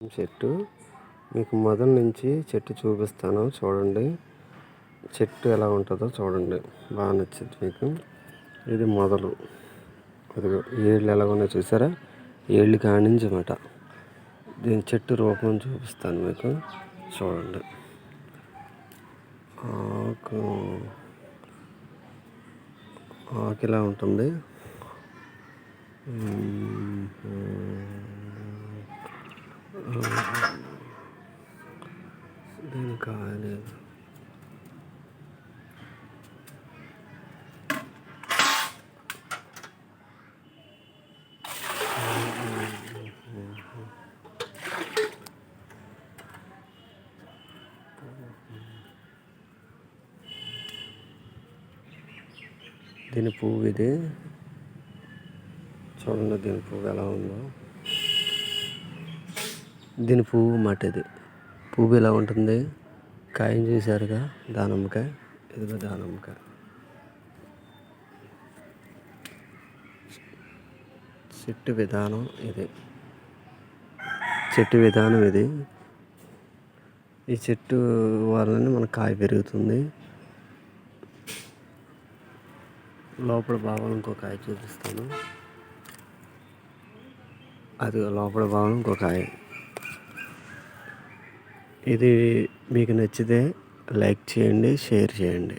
చెట్టు మీకు మొదల నుంచి చెట్టు చూపిస్తాను చూడండి. చెట్టు ఎలా ఉంటుందో చూడండి, బాగా నచ్చింది మీకు. ఇది మొదలు, అదిగో ఏళ్ళు ఎలా ఉన్నాయో చూసారా, ఏళ్ళు కానించి అన్నమాట. దీని చెట్టు రూపం చూపిస్తాను మీకు చూడండి. ఆకు ఆకు ఇలా ఉంటుంది. దీని కాయలేదు. దీని పువ్వు ఇది చూడండి, దీని పువ్వు ఎలా ఉందో. దీని పువ్వు మాట ఇది. పువ్వు ఇలా ఉంటుంది. కాయం చూసారుగా, దానిమ్మకాయ. ఇదిగో దానిమ్మకాయ. చెట్టు విధానం ఇది. చెట్టు విధానం ఇది. ఈ చెట్టు వలన మన కాయ పెరుగుతుంది. లోపల భాగం ఇంకో కాయ చూపిస్తాను. అది లోపల భాగం ఇంకో కాయ. ఇది మీకు నచ్చితే లైక్ చేయండి, షేర్ చేయండి.